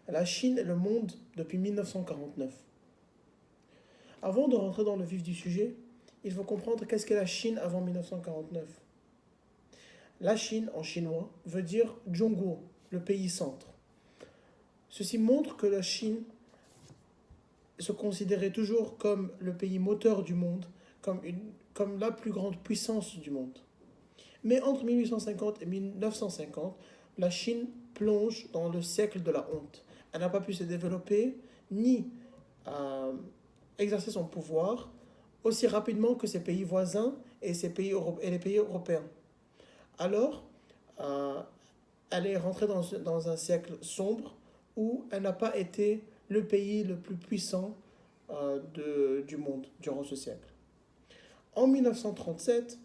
la Chine et le monde depuis 1949. Avant de rentrer dans le vif du sujet, il faut comprendre qu'est-ce qu'est la Chine avant 1949. La Chine, en chinois, veut dire Zhongguo, le pays centre. Ceci montre que la Chine se considérait toujours comme le pays moteur du monde, comme la plus grande puissance du monde. Mais entre 1850 et 1950, la Chine plonge dans le siècle de la honte. Elle n'a pas pu se développer ni exercer son pouvoir aussi rapidement que ses pays voisins et les pays européens. Alors, elle est rentrée dans un siècle sombre où elle n'a pas été le pays le plus puissant du monde durant ce siècle. En 1937,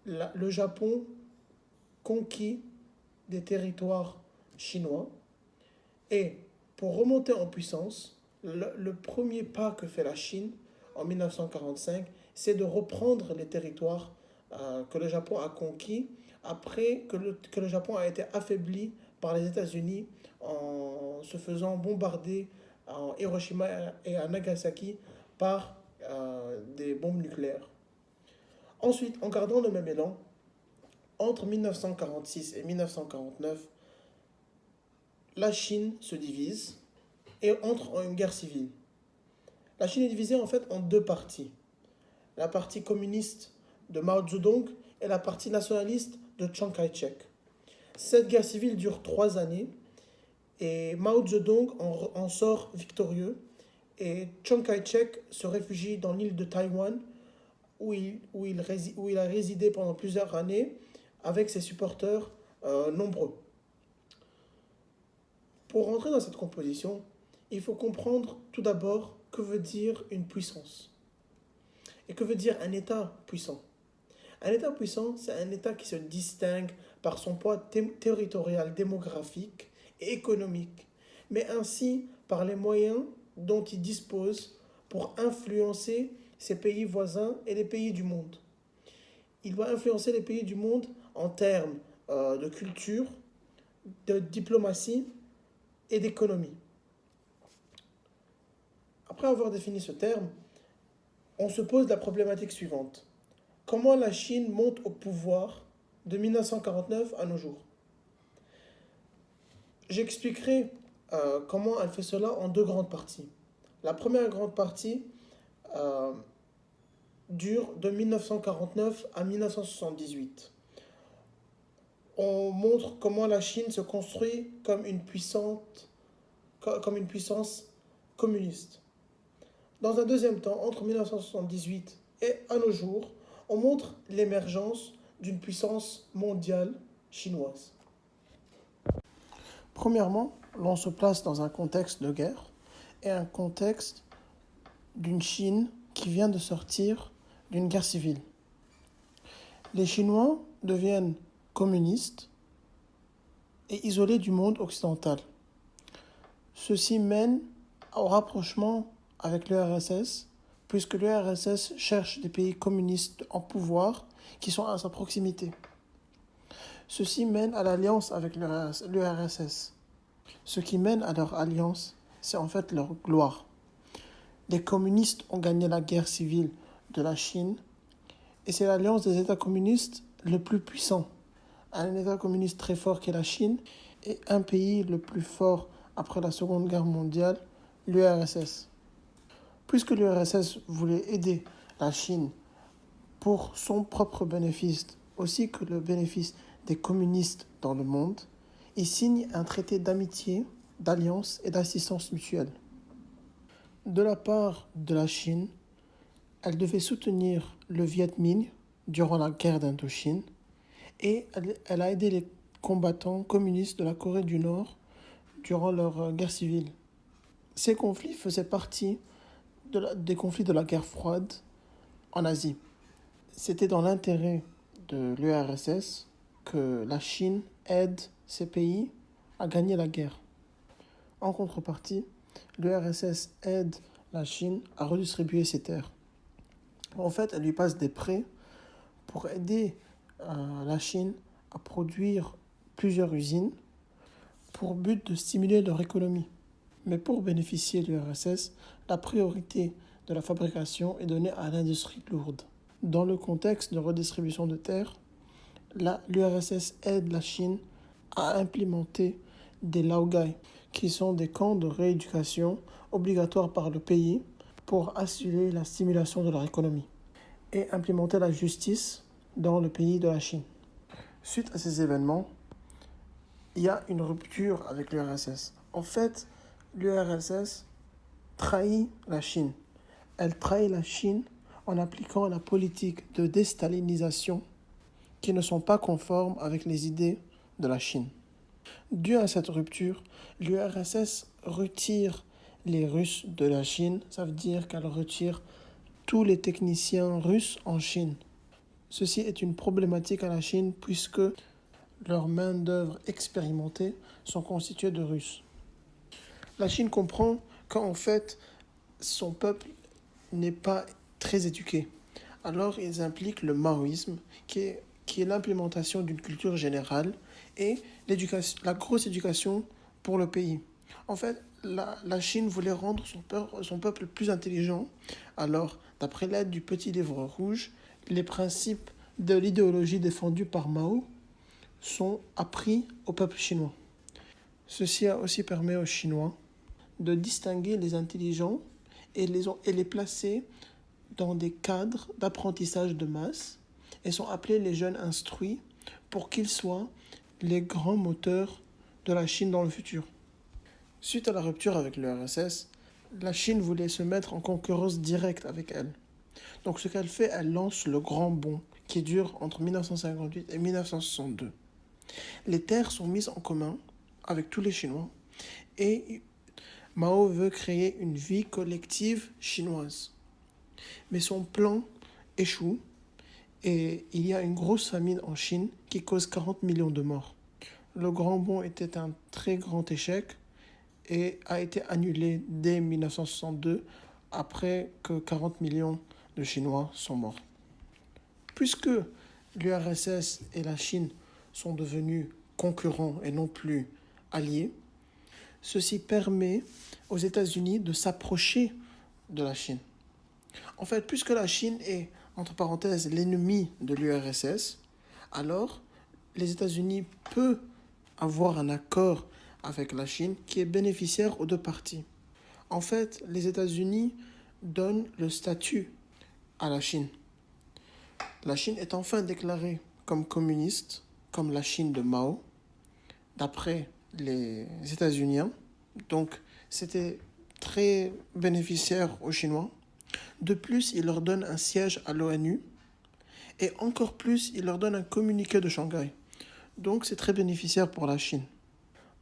le Japon conquit des territoires chinois et pour remonter en puissance, le premier pas que fait la Chine en 1945, c'est de reprendre les territoires que le Japon a conquis après que le Japon a été affaibli par les États-Unis en se faisant bombarder en Hiroshima et à Nagasaki par des bombes nucléaires. Ensuite, en gardant le même élan, entre 1946 et 1949, la Chine se divise et entre en une guerre civile. La Chine est divisée en fait en deux parties. La partie communiste de Mao Zedong et la partie nationaliste de Chiang Kai-shek. Cette guerre civile dure 3 années et Mao Zedong en sort victorieux et Chiang Kai-shek se réfugie dans l'île de Taïwan où il a résidé pendant plusieurs années avec ses supporters nombreux. Pour rentrer dans cette composition, il faut comprendre tout d'abord que veut dire une puissance et que veut dire un État puissant. Un État puissant, c'est un État qui se distingue par son poids territorial, démographique et économique, mais ainsi par les moyens dont il dispose pour influencer ses pays voisins et les pays du monde. Il doit influencer les pays du monde en termes de culture, de diplomatie et d'économie. Après avoir défini ce terme, on se pose la problématique suivante. Comment la Chine monte au pouvoir de 1949 à nos jours? J'expliquerai comment elle fait cela en deux grandes parties. La première grande partie dure de 1949 à 1978. On montre comment la Chine se construit comme une puissance communiste. Dans un deuxième temps, entre 1978 et à nos jours, on montre l'émergence d'une puissance mondiale chinoise. Premièrement, l'on se place dans un contexte de guerre et un contexte d'une Chine qui vient de sortir d'une guerre civile. Les Chinois deviennent communistes et isolés du monde occidental. Ceci mène au rapprochement avec l'URSS, puisque l'URSS cherche des pays communistes en pouvoir qui sont à sa proximité. Ceci mène à l'alliance avec l'URSS. Ce qui mène à leur alliance, c'est en fait leur gloire. Les communistes ont gagné la guerre civile de la Chine et c'est l'alliance des États communistes le plus puissant. Un État communiste très fort qu'est la Chine et un pays le plus fort après la Seconde Guerre mondiale, l'URSS. Puisque l'URSS voulait aider la Chine pour son propre bénéfice, aussi que le bénéfice des communistes dans le monde, il signe un traité d'amitié, d'alliance et d'assistance mutuelle. De la part de la Chine, elle devait soutenir le Viet Minh durant la guerre d'Indochine et elle a aidé les combattants communistes de la Corée du Nord durant leur guerre civile. Ces conflits faisaient partie des conflits de la guerre froide en Asie. C'était dans l'intérêt de l'URSS que la Chine aide ces pays à gagner la guerre. En contrepartie, l'URSS aide la Chine à redistribuer ses terres. En fait, elle lui passe des prêts pour aider la Chine à produire plusieurs usines pour but de stimuler leur économie. Mais pour bénéficier de l'URSS, la priorité de la fabrication est donnée à l'industrie lourde. Dans le contexte de redistribution de terres, l'URSS aide la Chine à implémenter des laogai, qui sont des camps de rééducation obligatoires par le pays pour assurer la stimulation de leur économie et implémenter la justice dans le pays de la Chine. Suite à ces événements, il y a une rupture avec l'URSS. En fait, l'URSS trahit la Chine. Elle trahit la Chine en appliquant la politique de déstalinisation qui ne sont pas conformes avec les idées de la Chine. Dû à cette rupture, l'URSS retire les Russes de la Chine. Ça veut dire qu'elle retire tous les techniciens russes en Chine. Ceci est une problématique à la Chine puisque leurs main-d'œuvre expérimentées sont constituées de Russes. La Chine comprend qu'en fait, son peuple n'est pas très éduqué. Alors, ils impliquent le maoïsme, qui est l'implémentation d'une culture générale et la grosse éducation pour le pays. En fait, la Chine voulait rendre son peuple plus intelligent. Alors, d'après l'aide du petit livre rouge, les principes de l'idéologie défendue par Mao sont appris au peuple chinois. Ceci a aussi permis aux Chinois de distinguer les intelligents et les placer dans des cadres d'apprentissage de masse et sont appelés les jeunes instruits pour qu'ils soient les grands moteurs de la Chine dans le futur. Suite à la rupture avec l'URSS, la Chine voulait se mettre en concurrence directe avec elle. Donc ce qu'elle fait, elle lance le Grand Bond qui dure entre 1958 et 1962. Les terres sont mises en commun avec tous les Chinois et Mao veut créer une vie collective chinoise. Mais son plan échoue et il y a une grosse famine en Chine qui cause 40 millions de morts. Le Grand Bond était un très grand échec et a été annulé dès 1962 après que 40 millions de Chinois sont morts. Puisque l'URSS et la Chine sont devenus concurrents et non plus alliés, ceci permet aux États-Unis de s'approcher de la Chine. En fait, puisque la Chine est, entre parenthèses, l'ennemi de l'URSS, alors les États-Unis peuvent avoir un accord avec la Chine qui est bénéficiaire aux deux parties. En fait, les États-Unis donnent le statut à la Chine. La Chine est enfin déclarée comme communiste, comme la Chine de Mao, d'après les États-Unis. Donc, c'était très bénéficiaire aux Chinois. De plus, il leur donne un siège à l'ONU et encore plus, il leur donne un communiqué de Shanghai. Donc, c'est très bénéficiaire pour la Chine.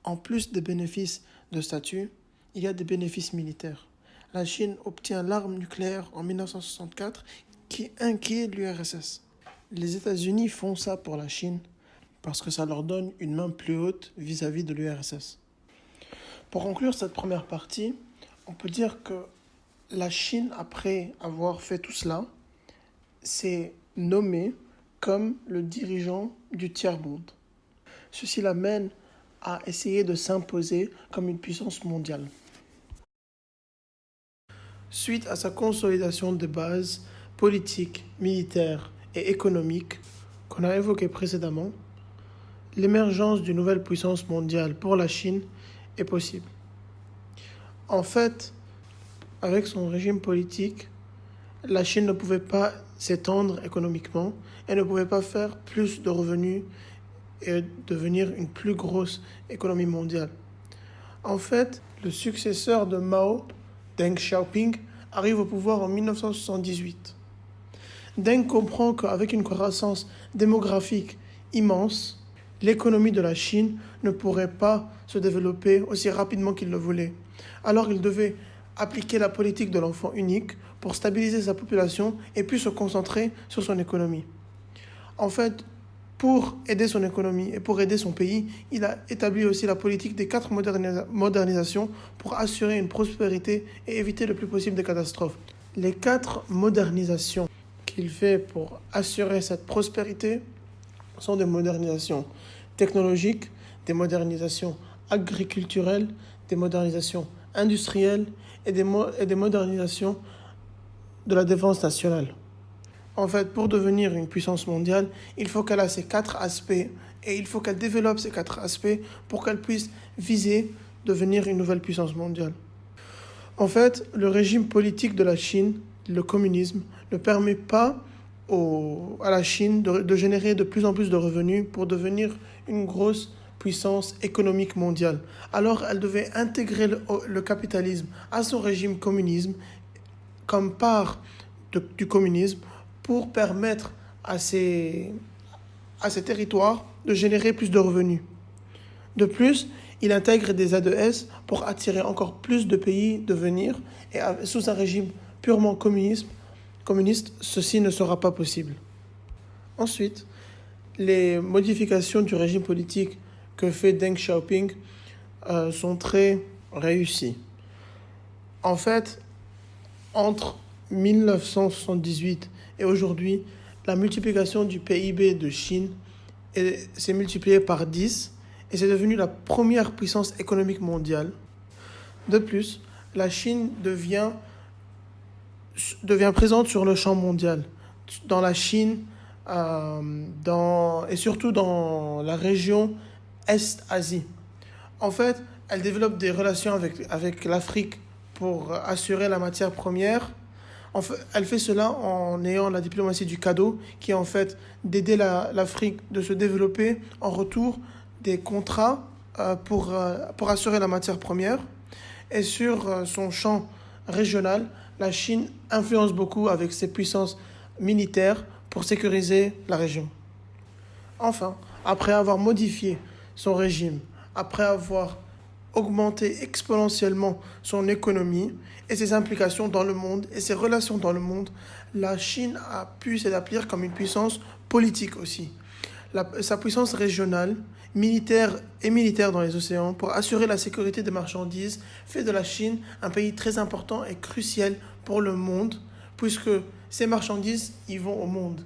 En plus des bénéfices de statut, il y a des bénéfices militaires. La Chine obtient l'arme nucléaire en 1964 qui inquiète l'URSS. Les États-Unis font ça pour la Chine parce que ça leur donne une main plus haute vis-à-vis de l'URSS. Pour conclure cette première partie, on peut dire que la Chine, après avoir fait tout cela, s'est nommée comme le dirigeant du tiers-monde. Ceci l'amène à essayer de s'imposer comme une puissance mondiale. Suite à sa consolidation des bases politiques, militaires et économiques qu'on a évoquées précédemment, l'émergence d'une nouvelle puissance mondiale pour la Chine est possible. En fait, avec son régime politique, la Chine ne pouvait pas s'étendre économiquement et ne pouvait pas faire plus de revenus et devenir une plus grosse économie mondiale. En fait, le successeur de Mao, Deng Xiaoping, arrive au pouvoir en 1978. Deng comprend qu'avec une croissance démographique immense, l'économie de la Chine ne pourrait pas se développer aussi rapidement qu'il le voulait. Alors il devait appliquer la politique de l'enfant unique pour stabiliser sa population et puis se concentrer sur son économie. En fait, pour aider son économie et pour aider son pays, il a établi aussi la politique des 4 modernisations pour assurer une prospérité et éviter le plus possible des catastrophes. Les 4 modernisations qu'il fait pour assurer cette prospérité sont des modernisations technologiques, des modernisations agriculturelles, des modernisations industrielle et des modernisations de la défense nationale. En fait, pour devenir une puissance mondiale, il faut qu'elle ait ces 4 aspects et il faut qu'elle développe ces 4 aspects pour qu'elle puisse viser devenir une nouvelle puissance mondiale. En fait, le régime politique de la Chine, le communisme, ne permet pas à la Chine de générer de plus en plus de revenus pour devenir une grosse puissance économique mondiale. Alors, elle devait intégrer le capitalisme à son régime communisme comme part du communisme pour permettre à ces territoires de générer plus de revenus. De plus, il intègre des ADS pour attirer encore plus de pays de venir et sous un régime purement communiste, ceci ne sera pas possible. Ensuite, les modifications du régime politique que fait Deng Xiaoping sont très réussies. En fait, entre 1978 et aujourd'hui, la multiplication du PIB de Chine s'est multipliée par 10 et c'est devenu la première puissance économique mondiale. De plus, la Chine devient présente sur le champ mondial, dans la Chine et surtout dans la région Est-Asie. En fait, elle développe des relations avec l'Afrique pour assurer la matière première. En fait, elle fait cela en ayant la diplomatie du cadeau, qui est en fait d'aider l'Afrique de se développer en retour des contrats pour assurer la matière première. Et sur son champ régional, la Chine influence beaucoup avec ses puissances militaires pour sécuriser la région. Enfin, après avoir modifié son régime, après avoir augmenté exponentiellement son économie et ses implications dans le monde et ses relations dans le monde, la Chine a pu s'établir comme une puissance politique aussi. Sa puissance régionale, militaire dans les océans, pour assurer la sécurité des marchandises, fait de la Chine un pays très important et crucial pour le monde, puisque ces marchandises y vont au monde.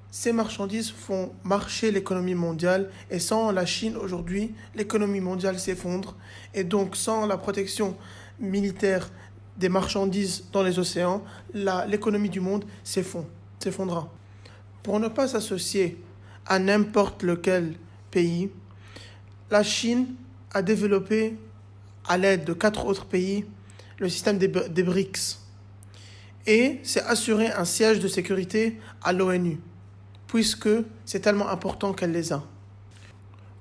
Ces marchandises font marcher l'économie mondiale et sans la Chine aujourd'hui, l'économie mondiale s'effondre et donc sans la protection militaire des marchandises dans les océans, l'économie du monde s'effondrera. Pour ne pas s'associer à n'importe lequel pays, la Chine a développé à l'aide de 4 autres pays le système des BRICS et s'est assuré un siège de sécurité à l'ONU, puisque c'est tellement important qu'elle les a.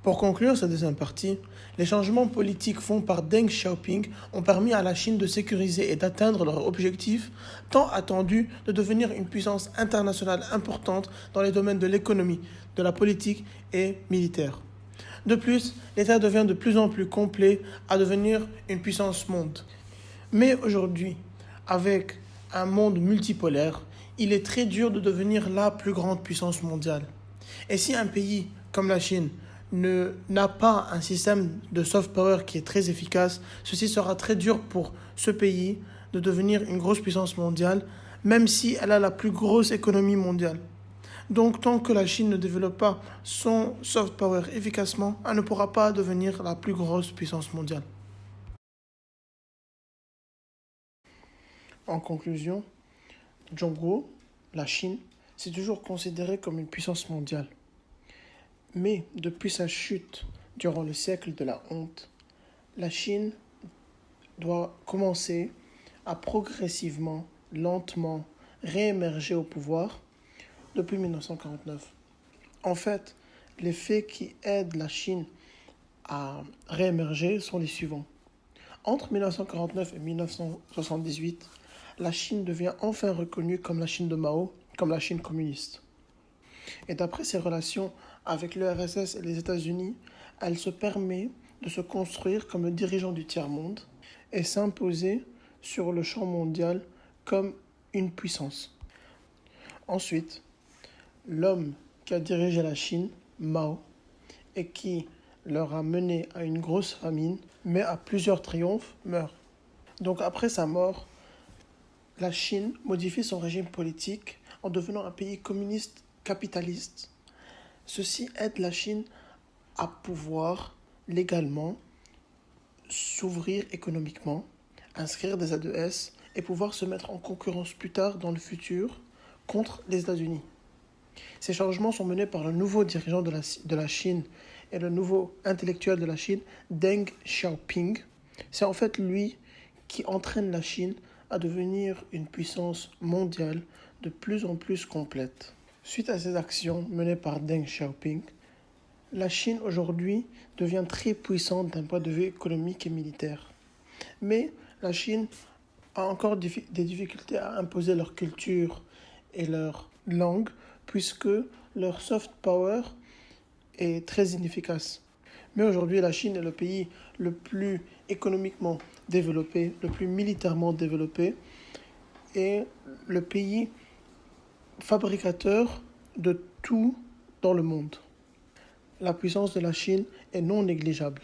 Pour conclure cette deuxième partie, les changements politiques faits par Deng Xiaoping ont permis à la Chine de sécuriser et d'atteindre leur objectif tant attendu de devenir une puissance internationale importante dans les domaines de l'économie, de la politique et militaire. De plus, l'État devient de plus en plus complet à devenir une puissance monde. Mais aujourd'hui, avec un monde multipolaire, il est très dur de devenir la plus grande puissance mondiale. Et si un pays comme la Chine n'a pas un système de soft power qui est très efficace, ceci sera très dur pour ce pays de devenir une grosse puissance mondiale, même si elle a la plus grosse économie mondiale. Donc, tant que la Chine ne développe pas son soft power efficacement, elle ne pourra pas devenir la plus grosse puissance mondiale. En conclusion, Zhongguo, la Chine, c'est toujours considéré comme une puissance mondiale. Mais depuis sa chute durant le siècle de la honte, la Chine doit commencer à progressivement, lentement, réémerger au pouvoir depuis 1949. En fait, les faits qui aident la Chine à réémerger sont les suivants. Entre 1949 et 1978, la Chine devient enfin reconnue comme la Chine de Mao, comme la Chine communiste. Et d'après ses relations avec l'URSS et les États-Unis, elle se permet de se construire comme le dirigeant du tiers-monde et s'imposer sur le champ mondial comme une puissance. Ensuite, l'homme qui a dirigé la Chine, Mao, et qui leur a mené à une grosse famine, mais à plusieurs triomphes, meurt. Donc après sa mort, la Chine modifie son régime politique en devenant un pays communiste capitaliste. Ceci aide la Chine à pouvoir légalement s'ouvrir économiquement, inscrire des A2S et pouvoir se mettre en concurrence plus tard dans le futur contre les États-Unis. Ces changements sont menés par le nouveau dirigeant de la Chine et le nouveau intellectuel de la Chine, Deng Xiaoping. C'est en fait lui qui entraîne la Chine à devenir une puissance mondiale de plus en plus complète. Suite à ces actions menées par Deng Xiaoping, la Chine aujourd'hui devient très puissante d'un point de vue économique et militaire. Mais la Chine a encore des difficultés à imposer leur culture et leur langue, puisque leur soft power est très inefficace. Mais aujourd'hui, la Chine est le pays le plus économiquement développé, le plus militairement développé, et le pays fabricateur de tout dans le monde. La puissance de la Chine est non négligeable.